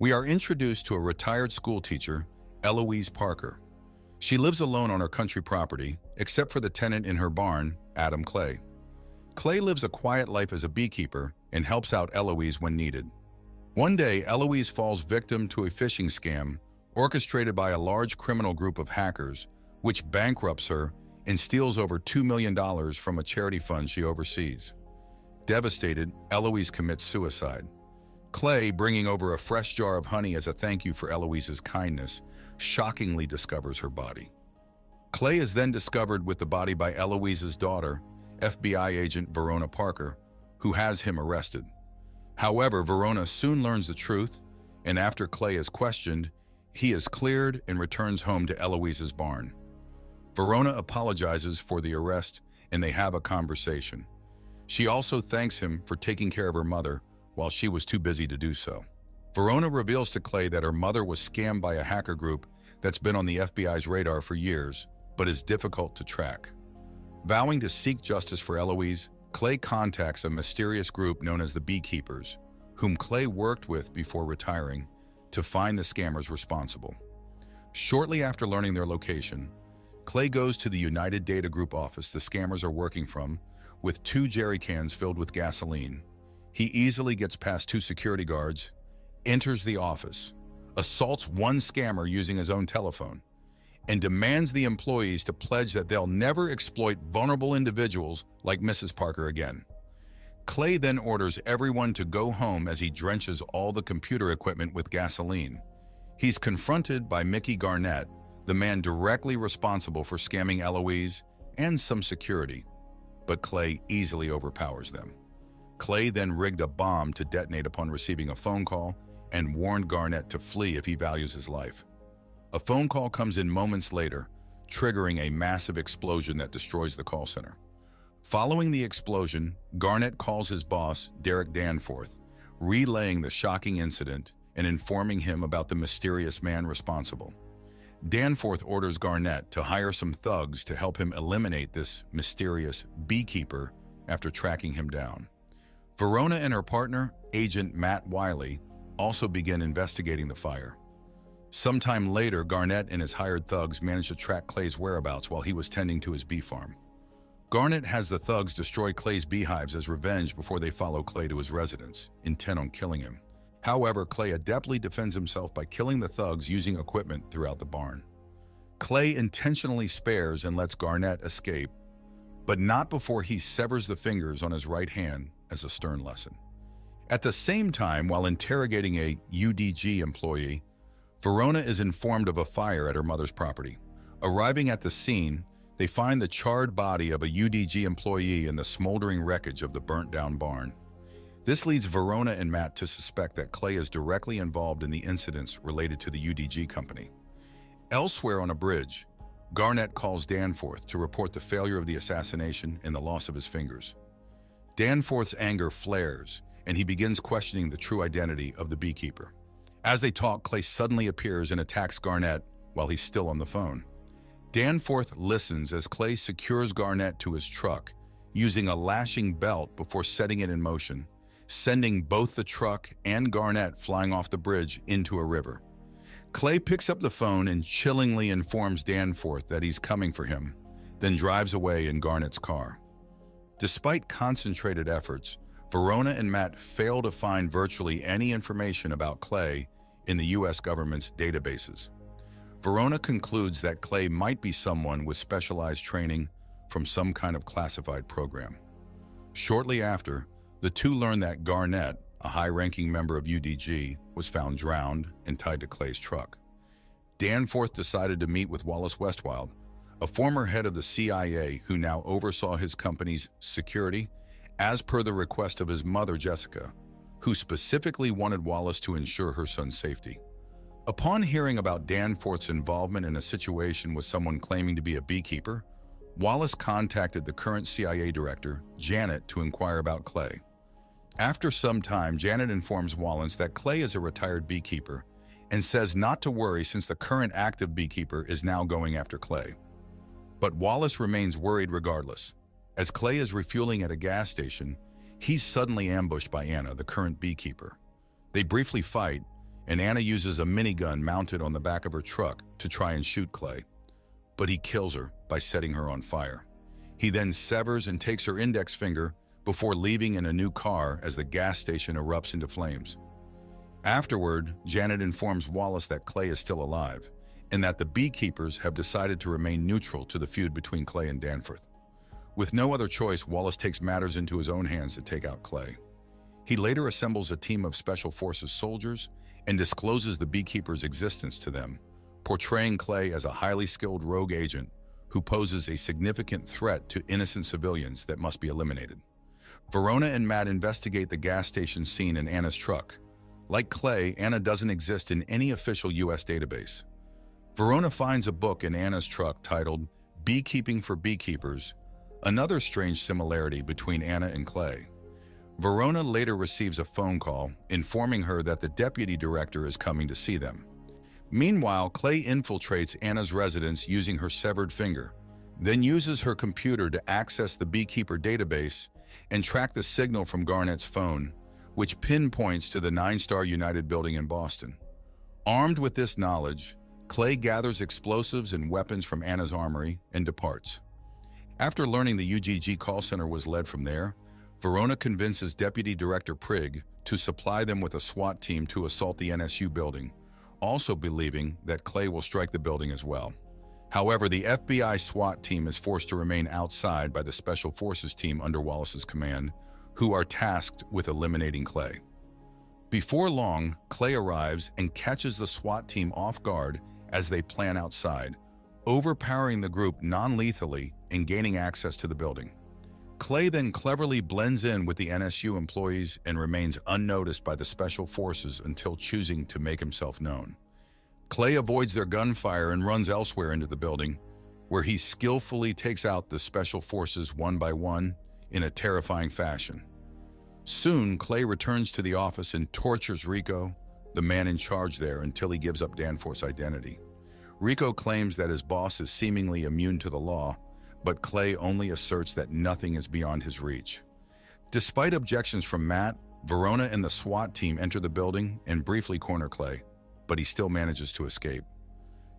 We are introduced to a retired school teacher, Eloise Parker. She lives alone on her country property, except for the tenant in her barn, Adam Clay. Clay lives a quiet life as a beekeeper and helps out Eloise when needed. One day, Eloise falls victim to a phishing scam orchestrated by a large criminal group of hackers, which bankrupts her and steals over $2 million from a charity fund she oversees. Devastated, Eloise commits suicide. Clay, bringing over a fresh jar of honey as a thank you for Eloise's kindness, shockingly discovers her body. Clay is then discovered with the body by Eloise's daughter, FBI agent Verona Parker, who has him arrested. However, Verona soon learns the truth, and after Clay is questioned, he is cleared and returns home to Eloise's barn. Verona apologizes for the arrest, and they have a conversation. She also thanks him for taking care of her mother while she was too busy to do so. Verona reveals to Clay that her mother was scammed by a hacker group that's been on the FBI's radar for years, but is difficult to track. Vowing to seek justice for Eloise, Clay contacts a mysterious group known as the Beekeepers, whom Clay worked with before retiring, to find the scammers responsible. Shortly after learning their location, Clay goes to the United Data Group office the scammers are working from with 2 jerry cans filled with gasoline. He easily gets past 2 security guards, enters the office, assaults one scammer using his own telephone, and demands the employees to pledge that they'll never exploit vulnerable individuals like Mrs. Parker again. Clay then orders everyone to go home as he drenches all the computer equipment with gasoline. He's confronted by Mickey Garnett, the man directly responsible for scamming Eloise and some security, but Clay easily overpowers them. Clay then rigged a bomb to detonate upon receiving a phone call and warned Garnett to flee if he values his life. A phone call comes in moments later, triggering a massive explosion that destroys the call center. Following the explosion, Garnett calls his boss, Derek Danforth, relaying the shocking incident and informing him about the mysterious man responsible. Danforth orders Garnett to hire some thugs to help him eliminate this mysterious beekeeper after tracking him down. Verona and her partner, Agent Matt Wiley, also begin investigating the fire. Sometime later, Garnett and his hired thugs manage to track Clay's whereabouts while he was tending to his bee farm. Garnett has the thugs destroy Clay's beehives as revenge before they follow Clay to his residence, intent on killing him. However, Clay adeptly defends himself by killing the thugs using equipment throughout the barn. Clay intentionally spares and lets Garnett escape, but not before he severs the fingers on his right hand as a stern lesson. At the same time, while interrogating a UDG employee, Verona is informed of a fire at her mother's property. Arriving at the scene, they find the charred body of a UDG employee in the smoldering wreckage of the burnt-down barn. This leads Verona and Matt to suspect that Clay is directly involved in the incidents related to the UDG company. Elsewhere on a bridge, Garnett calls Danforth to report the failure of the assassination and the loss of his fingers. Danforth's anger flares, and he begins questioning the true identity of the beekeeper. As they talk, Clay suddenly appears and attacks Garnett while he's still on the phone. Danforth listens as Clay secures Garnett to his truck, using a lashing belt before setting it in motion, sending both the truck and Garnett flying off the bridge into a river. Clay picks up the phone and chillingly informs Danforth that he's coming for him, then drives away in Garnett's car. Despite concentrated efforts, Verona and Matt fail to find virtually any information about Clay in the U.S. government's databases. Verona concludes that Clay might be someone with specialized training from some kind of classified program. Shortly after, the two learn that Garnett, a high-ranking member of UDG, was found drowned and tied to Clay's truck. Danforth decided to meet with Wallace Westwild, a former head of the CIA who now oversaw his company's security, as per the request of his mother, Jessica, who specifically wanted Wallace to ensure her son's safety. Upon hearing about Danforth's involvement in a situation with someone claiming to be a beekeeper, Wallace contacted the current CIA director, Janet, to inquire about Clay. After some time, Janet informs Wallace that Clay is a retired beekeeper and says not to worry since the current active beekeeper is now going after Clay. But Wallace remains worried regardless. As Clay is refueling at a gas station, he's suddenly ambushed by Anna, the current beekeeper. They briefly fight, and Anna uses a minigun mounted on the back of her truck to try and shoot Clay. But he kills her by setting her on fire. He then severs and takes her index finger before leaving in a new car as the gas station erupts into flames. Afterward, Janet informs Wallace that Clay is still alive and that the Beekeepers have decided to remain neutral to the feud between Clay and Danforth. With no other choice, Wallace takes matters into his own hands to take out Clay. He later assembles a team of Special Forces soldiers and discloses the Beekeepers' existence to them, portraying Clay as a highly skilled rogue agent who poses a significant threat to innocent civilians that must be eliminated. Verona and Matt investigate the gas station scene in Anna's truck. Like Clay, Anna doesn't exist in any official U.S. database. Verona finds a book in Anna's truck titled Beekeeping for Beekeepers, another strange similarity between Anna and Clay. Verona later receives a phone call informing her that the deputy director is coming to see them. Meanwhile, Clay infiltrates Anna's residence using her severed finger, then uses her computer to access the Beekeeper database and track the signal from Garnett's phone, which pinpoints to the 9-Star United building in Boston. Armed with this knowledge, Clay gathers explosives and weapons from Anna's armory and departs. After learning the UGG call center was led from there, Verona convinces Deputy Director Prigg to supply them with a SWAT team to assault the NSU building, also believing that Clay will strike the building as well. However, the FBI SWAT team is forced to remain outside by the Special Forces team under Wallace's command, who are tasked with eliminating Clay. Before long, Clay arrives and catches the SWAT team off guard as they plan outside, overpowering the group non-lethally and gaining access to the building. Clay then cleverly blends in with the NSU employees and remains unnoticed by the Special Forces until choosing to make himself known. Clay avoids their gunfire and runs elsewhere into the building, where he skillfully takes out the Special Forces one by one in a terrifying fashion. Soon, Clay returns to the office and tortures Rico, the man in charge there, until he gives up Danforth's identity. Rico claims that his boss is seemingly immune to the law, but Clay only asserts that nothing is beyond his reach. Despite objections from Matt, Verona and the SWAT team enter the building and briefly corner Clay, but he still manages to escape.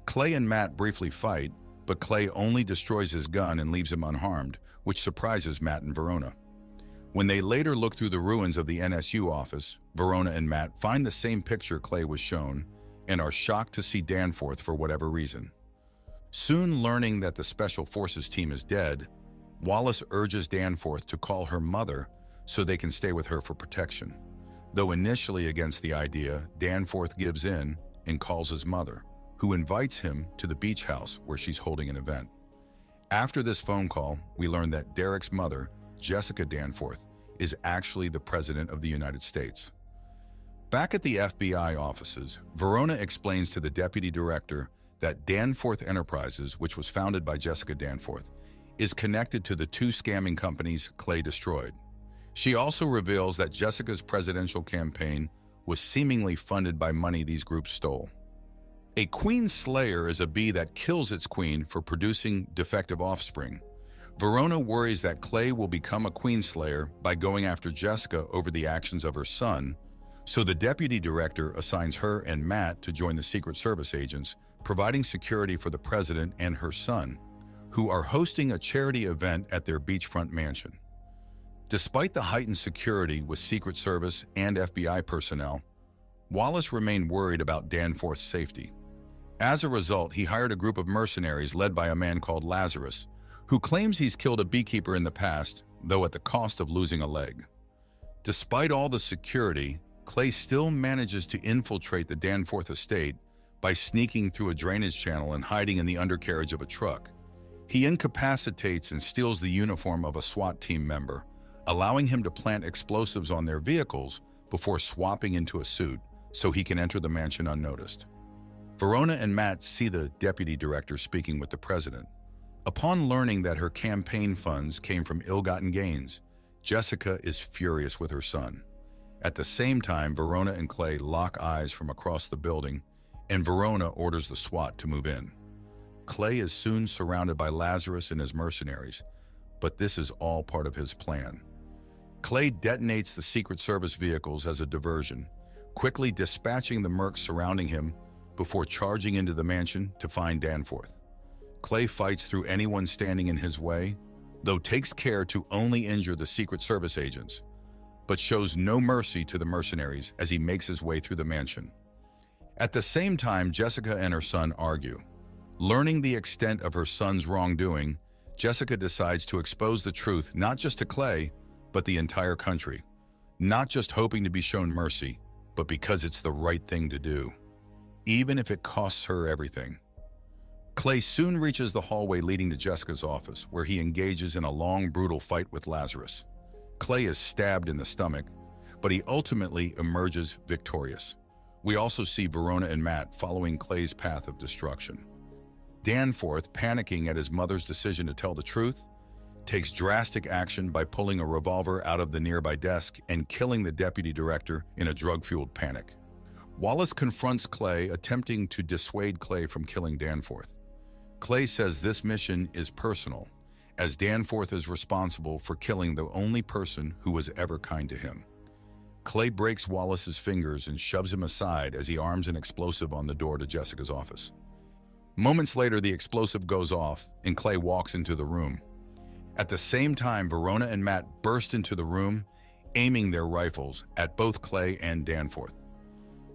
Clay and Matt briefly fight, but Clay only destroys his gun and leaves him unharmed, which surprises Matt and Verona. When they later look through the ruins of the NSU office, Verona and Matt find the same picture Clay was shown and are shocked to see Danforth for whatever reason. Soon learning that the Special Forces team is dead, Wallace urges Danforth to call her mother so they can stay with her for protection. Though initially against the idea, Danforth gives in and calls his mother, who invites him to the beach house where she's holding an event. After this phone call, we learn that Derek's mother, Jessica Danforth, is actually the President of the United States. Back at the FBI offices, Verona explains to the Deputy Director that Danforth Enterprises, which was founded by Jessica Danforth, is connected to the 2 scamming companies Clay destroyed. She also reveals that Jessica's presidential campaign was seemingly funded by money these groups stole. A queen slayer is a bee that kills its queen for producing defective offspring. Verona worries that Clay will become a queen slayer by going after Jessica over the actions of her son, so the deputy director assigns her and Matt to join the Secret Service agents, providing security for the president and her son, who are hosting a charity event at their beachfront mansion. Despite the heightened security with Secret Service and FBI personnel, Wallace remained worried about Danforth's safety. As a result, he hired a group of mercenaries led by a man called Lazarus, who claims he's killed a beekeeper in the past, though at the cost of losing a leg. Despite all the security, Clay still manages to infiltrate the Danforth estate by sneaking through a drainage channel and hiding in the undercarriage of a truck. He incapacitates and steals the uniform of a SWAT team member, allowing him to plant explosives on their vehicles before swapping into a suit so he can enter the mansion unnoticed. Verona and Matt see the deputy director speaking with the president. Upon learning that her campaign funds came from ill-gotten gains, Jessica is furious with her son. At the same time, Verona and Clay lock eyes from across the building, and Verona orders the SWAT to move in. Clay is soon surrounded by Lazarus and his mercenaries, but this is all part of his plan. Clay detonates the Secret Service vehicles as a diversion, quickly dispatching the mercs surrounding him before charging into the mansion to find Danforth. Clay fights through anyone standing in his way, though takes care to only injure the Secret Service agents, but shows no mercy to the mercenaries as he makes his way through the mansion. At the same time, Jessica and her son argue. Learning the extent of her son's wrongdoing, Jessica decides to expose the truth not just to Clay, but the entire country, not just hoping to be shown mercy, but because it's the right thing to do, even if it costs her everything. Clay soon reaches the hallway leading to Jessica's office, where he engages in a long, brutal fight with Lazarus. Clay is stabbed in the stomach, but he ultimately emerges victorious. We also see Verona and Matt following Clay's path of destruction. Danforth, panicking at his mother's decision to tell the truth, takes drastic action by pulling a revolver out of the nearby desk and killing the deputy director in a drug-fueled panic. Wallace confronts Clay, attempting to dissuade Clay from killing Danforth. Clay says this mission is personal, as Danforth is responsible for killing the only person who was ever kind to him. Clay breaks Wallace's fingers and shoves him aside as he arms an explosive on the door to Jessica's office. Moments later, the explosive goes off and Clay walks into the room. At the same time, Verona and Matt burst into the room, aiming their rifles at both Clay and Danforth.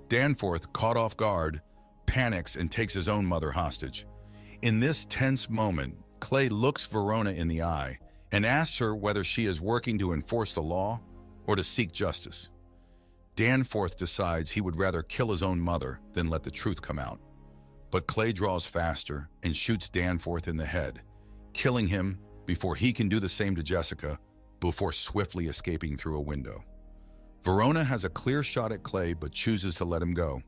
Danforth, caught off guard, panics and takes his own mother hostage. In this tense moment, Clay looks Verona in the eye and asks her whether she is working to enforce the law or to seek justice. Danforth decides he would rather kill his own mother than let the truth come out. But Clay draws faster and shoots Danforth in the head, killing him before he can do the same to Jessica, before swiftly escaping through a window. Verona has a clear shot at Clay but chooses to let him go,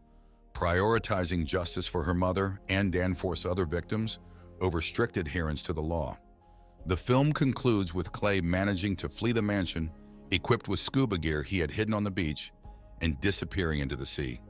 prioritizing justice for her mother and Danforth's other victims over strict adherence to the law. The film concludes with Clay managing to flee the mansion, equipped with scuba gear he had hidden on the beach, and disappearing into the sea.